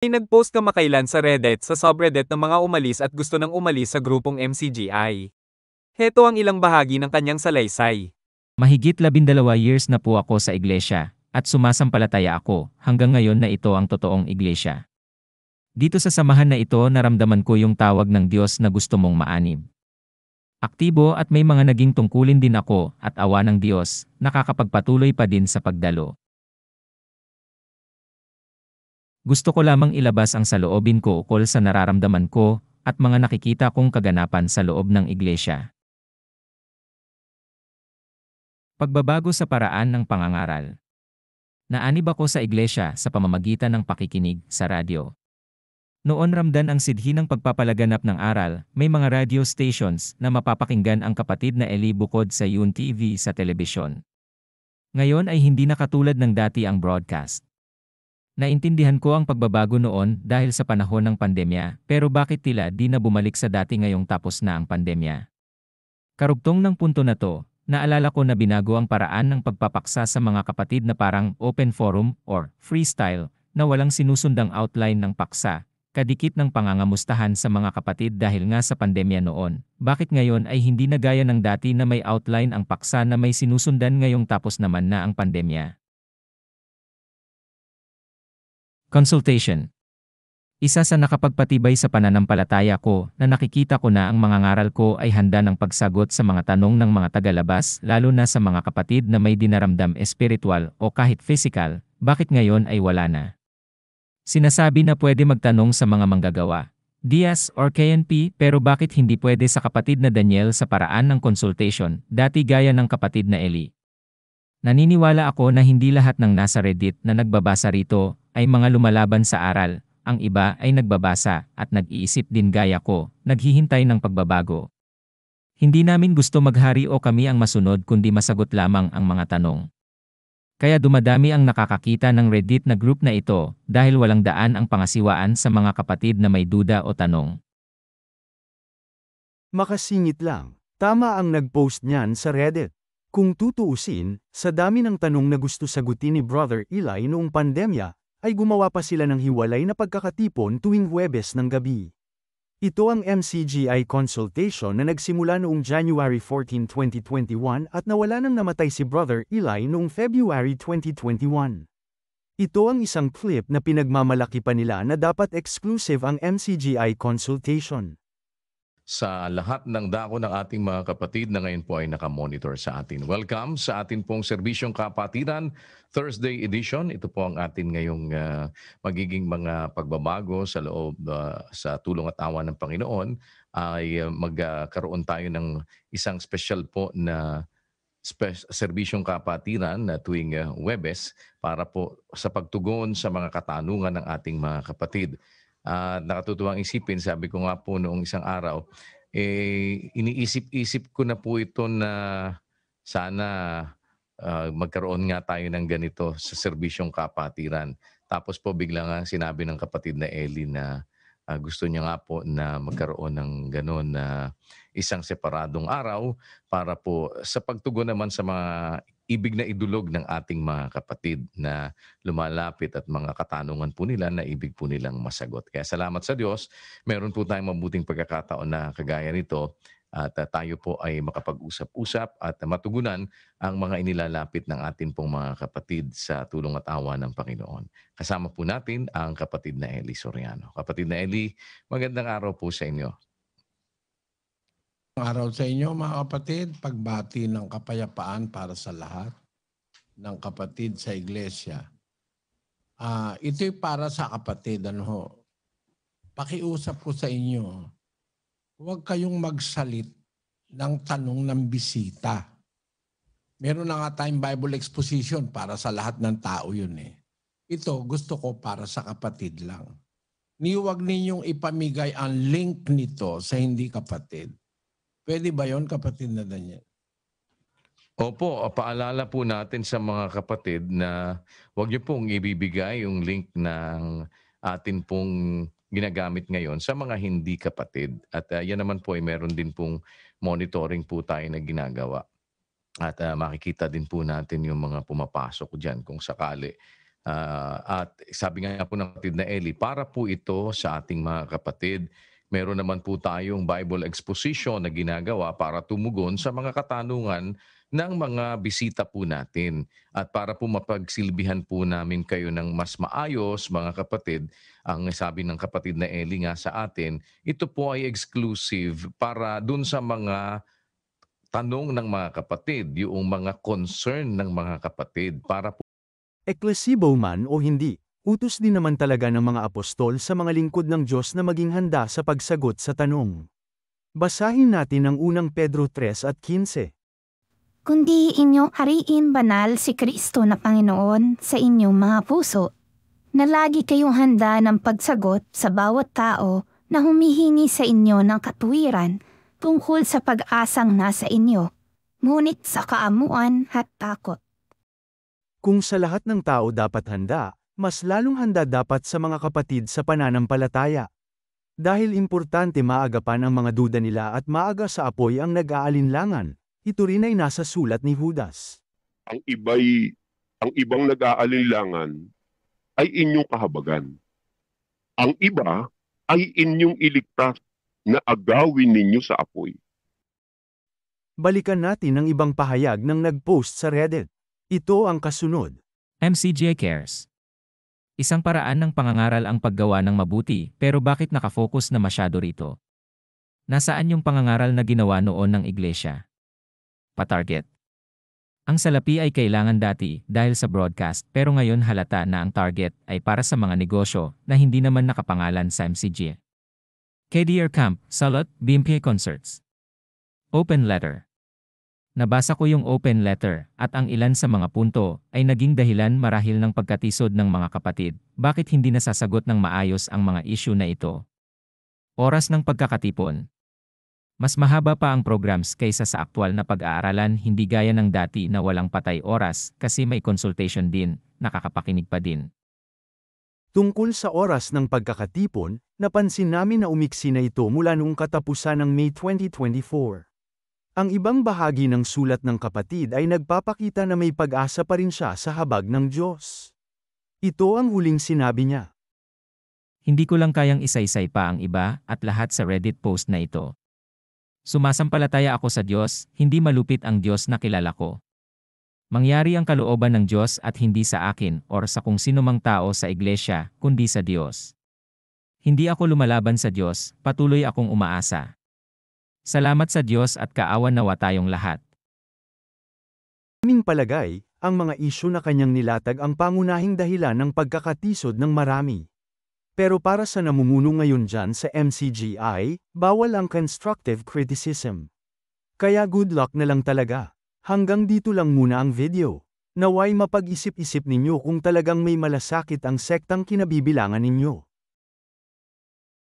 May nag-post kamakailan sa Reddit sa subreddit ng mga umalis at gusto nang umalis sa grupong MCGI. Heto ang ilang bahagi ng kanyang salaysay. Mahigit 12 years na po ako sa iglesia, at sumasampalataya ako, hanggang ngayon na ito ang totoong iglesia. Dito sa samahan na ito naramdaman ko yung tawag ng Diyos na gusto mong maanib. Aktibo at may mga naging tungkulin din ako at awa ng Diyos, nakakapagpatuloy pa din sa pagdalo. Gusto ko lamang ilabas ang saloobin ko ukol sa nararamdaman ko at mga nakikita kong kaganapan sa loob ng iglesia. Pagbabago sa paraan ng pangangaral. Naanib ako sa iglesia sa pamamagitan ng pakikinig sa radyo. Noon ramdan ang sidhi ng pagpapalaganap ng aral, may mga radio stations na mapapakinggan ang kapatid na Eli bukod sa Yun TV sa telebisyon. Ngayon ay hindi na katulad ng dati ang broadcast. Naintindihan ko ang pagbabago noon dahil sa panahon ng pandemya, pero bakit tila di na bumalik sa dati ngayong tapos na ang pandemya? Karugtong ng punto na to, naalala ko na binago ang paraan ng pagpapaksa sa mga kapatid na parang open forum or freestyle na walang sinusundang outline ng paksa, kadikit ng pangangamustahan sa mga kapatid dahil nga sa pandemya noon. Bakit ngayon ay hindi na gaya ng dati na may outline ang paksa na may sinusundan ngayong tapos naman na ang pandemya? Consultation. Isa sa nakapagpatibay sa pananampalataya ko na nakikita ko na ang mga ngaral ko ay handa ng pagsagot sa mga tanong ng mga tagalabas lalo na sa mga kapatid na may dinaramdam espiritual o kahit physical, bakit ngayon ay wala na? Sinasabi na pwede magtanong sa mga manggagawa, Diaz or KNP, pero bakit hindi pwede sa kapatid na Daniel sa paraan ng consultation, dati gaya ng kapatid na Eli? Naniniwala ako na hindi lahat ng nasa Reddit na nagbabasa rito ay mga lumalaban sa aral, ang iba ay nagbabasa at nag-iisip din gaya ko, naghihintay ng pagbabago. Hindi namin gusto maghari o kami ang masunod kundi masagot lamang ang mga tanong. Kaya dumadami ang nakakakita ng Reddit na group na ito dahil walang daan ang pangasiwaan sa mga kapatid na may duda o tanong. Makasingit lang, tama ang nag-post niyan sa Reddit. Kung tutuusin, sa dami ng tanong na gusto sagutin ni Brother Eli noong pandemya, ay gumawa pa sila ng hiwalay na pagkakatipon tuwing Huwebes ng gabi. Ito ang MCGI consultation na nagsimula noong January 14, 2021 at nawala nang namatay si Brother Eli noong February 2021. Ito ang isang clip na pinagmamalaki pa nila na dapat exclusive ang MCGI consultation. Sa lahat ng dako ng ating mga kapatid na ngayon po ay nakamonitor sa atin. Welcome sa atin pong Serbisyong Kapatiran Thursday edition. Ito po ang atin ngayong magiging mga pagbabago sa loob sa tulong at awa ng Panginoon ay magkaroon tayo ng isang special po na Serbisyong Kapatiran na tuwing Huwebes para po sa pagtugon sa mga katanungan ng ating mga kapatid. Nakatutuwang isipin, sabi ko nga po noong isang araw, iniisip-isip ko na po ito na sana magkaroon nga tayo ng ganito sa serbisyong kapatiran. Tapos po bigla nga sinabi ng kapatid na Ellie na gusto niya nga po na magkaroon ng gano'n na isang separadong araw para po sa pagtugon naman sa mga ibig na idulog ng ating mga kapatid na lumalapit at mga katanungan po nila na ibig po nilang masagot. Kaya salamat sa Diyos, meron po tayong mabuting pagkakataon na kagaya nito at tayo po ay makapag-usap-usap at matugunan ang mga inilalapit ng ating pong mga kapatid sa tulong at awa ng Panginoon. Kasama po natin ang kapatid na Eli Soriano. Kapatid na Eli, magandang araw po sa inyo. Araw sa inyo mga kapatid, pagbati ng kapayapaan para sa lahat ng kapatid sa iglesia. Ito'y para sa kapatid. Pakiusap ko sa inyo, huwag kayong magsalit ng tanong ng bisita. Meron na nga tayong Bible exposition para sa lahat ng tao yun eh. Ito gusto ko para sa kapatid lang. Huwag ninyong ipamigay ang link nito sa hindi kapatid. Pwede ba yon kapatid na Daniel? Opo, paalala po natin sa mga kapatid na huwag niyo pong ibibigay yung link ng atin pong ginagamit ngayon sa mga hindi kapatid. At yan naman po ay meron din pong monitoring po tayo na ginagawa. At makikita din po natin yung mga pumapasok dyan kung sakali At sabi nga po ng kapatid na Eli, para po ito sa ating mga kapatid. Meron naman po tayong Bible exposition na ginagawa para tumugon sa mga katanungan ng mga bisita po natin. At para po mapagsilbihan po namin kayo ng mas maayos, mga kapatid, ang sabi ng kapatid na Eli nga sa atin, ito po ay exclusive para dun sa mga tanong ng mga kapatid, yung mga concern ng mga kapatid, para po Eklesibo man o hindi, utos din naman talaga ng mga apostol sa mga lingkod ng Diyos na maging handa sa pagsagot sa tanong. Basahin natin ang unang Pedro 3:15. Kundi inyong hariin banal si Kristo na Panginoon sa inyong mga puso, na lagi kayong handa ng pagsagot sa bawat tao na humihingi sa inyo ng katuwiran tungkol sa pag-asang nasa inyo, ngunit sa kaamuan at takot. Kung sa lahat ng tao dapat handa, mas lalong handa dapat sa mga kapatid sa pananampalataya. Dahil importante maagapan ang mga duda nila at maaga sa apoy ang nag-aalinlangan, ito rin ay nasa sulat ni Judas. Ang ibang nag-aalinlangan ay inyong kahabagan. Ang iba ay inyong iligtas na agawin ninyo sa apoy. Balikan natin ang ibang pahayag ng nag-post sa Reddit. Ito ang kasunod. MCGA Cares. Isang paraan ng pangangaral ang paggawa ng mabuti, pero bakit nakafocus na masyado rito? Nasaan yung pangangaral na ginawa noon ng iglesia? Pa-target. Ang salapi ay kailangan dati dahil sa broadcast, pero ngayon halata na ang target ay para sa mga negosyo na hindi naman nakapangalan sa MCGA. KDR Camp, Salot, BMPA Concerts. Open Letter. Nabasa ko yung open letter at ang ilan sa mga punto ay naging dahilan marahil ng pagkatisod ng mga kapatid. Bakit hindi nasasagot ng maayos ang mga issue na ito? Oras ng pagkakatipon. Mas mahaba pa ang programs kaysa sa aktwal na pag-aaralan, hindi gaya ng dati na walang patay oras kasi may consultation din, nakakapakinig pa din. Tungkol sa oras ng pagkakatipon, napansin namin na umiksi na ito mula noong katapusan ng May 2024. Ang ibang bahagi ng sulat ng kapatid ay nagpapakita na may pag-asa pa rin siya sa habag ng Diyos. Ito ang huling sinabi niya. Hindi ko lang kayang isaysay pa ang iba at lahat sa Reddit post na ito. Sumasampalataya ako sa Diyos, hindi malupit ang Diyos na kilala ko. Mangyari ang kalooban ng Diyos at hindi sa akin or sa kung sino mang tao sa iglesia, kundi sa Diyos. Hindi ako lumalaban sa Diyos, patuloy akong umaasa. Salamat sa Diyos at kaawan nawa tayong lahat. Aming palagay, ang mga isyu na kanyang nilatag ang pangunahing dahilan ng pagkakatisod ng marami. Pero para sa namumuno ngayon dyan sa MCGI, bawal ang constructive criticism. Kaya good luck na lang talaga. Hanggang dito lang muna ang video. Naway mapag-isip-isip ninyo kung talagang may malasakit ang sektang kinabibilangan ninyo.